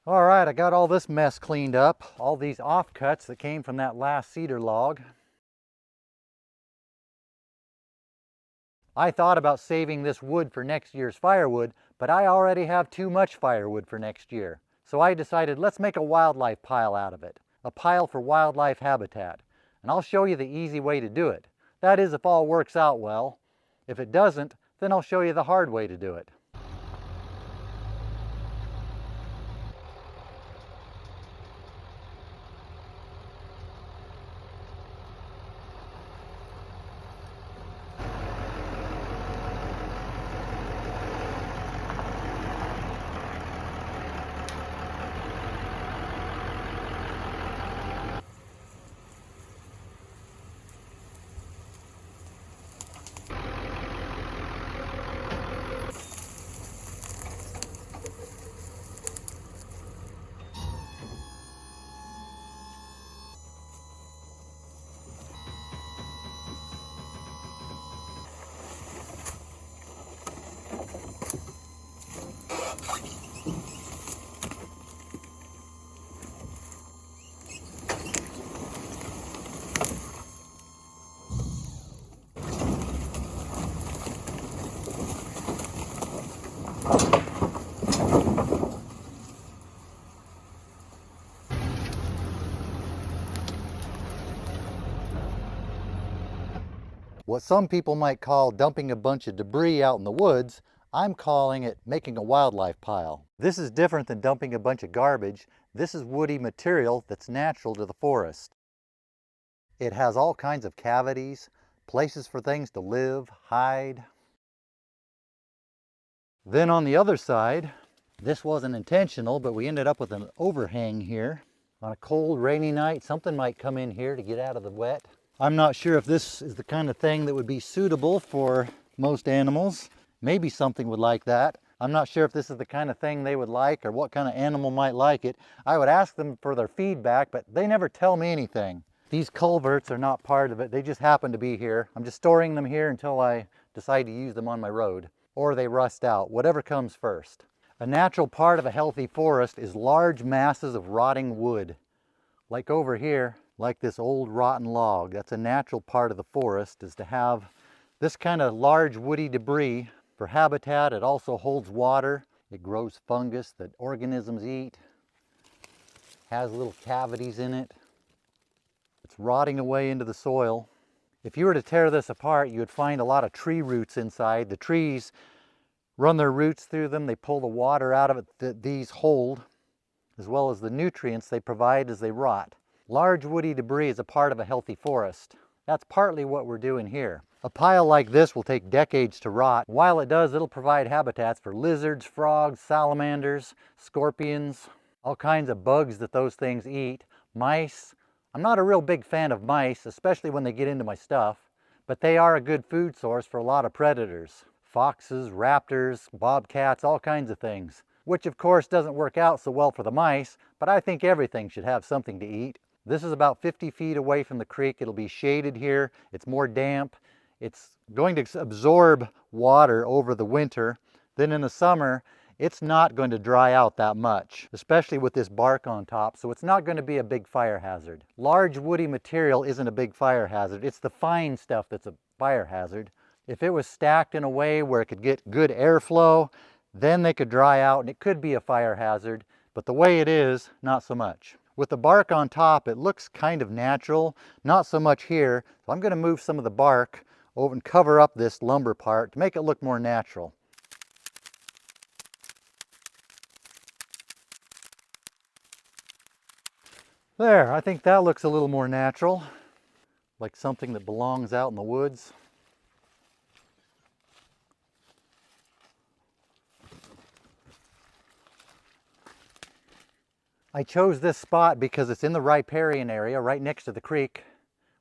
All right, I got all this mess cleaned up, all these offcuts that came from that last cedar log. I thought about saving this wood for next year's firewood, but I already have too much firewood for next year. So I decided let's make a wildlife pile out of it, a pile for wildlife habitat. And I'll show you the easy way to do it. That is, if all works out well. If it doesn't, then I'll show you the hard way to do it. What some people might call dumping a bunch of debris out in the woods, I'm calling it making a wildlife pile. This is different than dumping a bunch of garbage. This is woody material that's natural to the forest. It has all kinds of cavities, places for things to live, hide. Then on the other side, this wasn't intentional, but we ended up with an overhang here. On a cold, rainy night, something might come in here to get out of the wet. I'm not sure if this is the kind of thing that would be suitable for most animals. Maybe something would like that. I'm not sure if this is the kind of thing they would like or what kind of animal might like it. I would ask them for their feedback, but they never tell me anything. These culverts are not part of it. They just happen to be here. I'm just storing them here until I decide to use them on my road, or they rust out, whatever comes first. A natural part of a healthy forest is large masses of rotting wood. Like over here, like this old rotten log. That's a natural part of the forest, is to have this kind of large woody debris for habitat. It also holds water. It grows fungus that organisms eat. Has little cavities in it. It's rotting away into the soil. If you were to tear this apart, you would find a lot of tree roots inside. The trees run their roots through them. They pull the water out of it that these hold, as well as the nutrients they provide as they rot. Large woody debris is a part of a healthy forest. That's partly what we're doing here. A pile like this will take decades to rot. While it does, it'll provide habitats for lizards, frogs, salamanders, scorpions, all kinds of bugs that those things eat, mice. I'm not a real big fan of mice, especially when they get into my stuff, but they are a good food source for a lot of predators. Foxes, raptors, bobcats, all kinds of things. Which of course doesn't work out so well for the mice, but I think everything should have something to eat. This is about 50 feet away from the creek. It'll be shaded here. It's more damp. It's going to absorb water over the winter. Then in the summer, it's not going to dry out that much, especially with this bark on top, so it's not going to be a big fire hazard. Large woody material isn't a big fire hazard. It's the fine stuff that's a fire hazard. If it was stacked in a way where it could get good airflow, then they could dry out and it could be a fire hazard, but the way it is, not so much. With the bark on top, it looks kind of natural, not so much here. So I'm going to move some of the bark over and cover up this lumber part to make it look more natural. There, I think that looks a little more natural, like something that belongs out in the woods. I chose this spot because it's in the riparian area right next to the creek,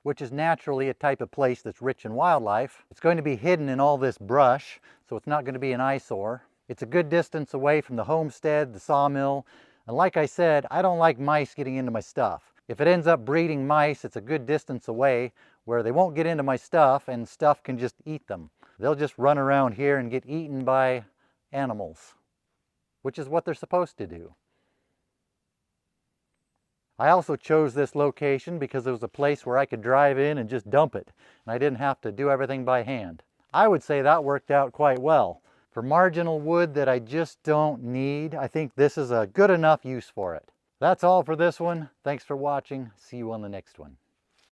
which is naturally a type of place that's rich in wildlife. It's going to be hidden in all this brush, so it's not going to be an eyesore. It's a good distance away from the homestead, the sawmill, and like I said, I don't like mice getting into my stuff. If it ends up breeding mice, it's a good distance away where they won't get into my stuff and stuff can just eat them. They'll just run around here and get eaten by animals, which is what they're supposed to do. I also chose this location because it was a place where I could drive in and just dump it, and I didn't have to do everything by hand. I would say that worked out quite well. For marginal wood that I just don't need, I think this is a good enough use for it. That's all for this one. Thanks for watching. See you on the next one.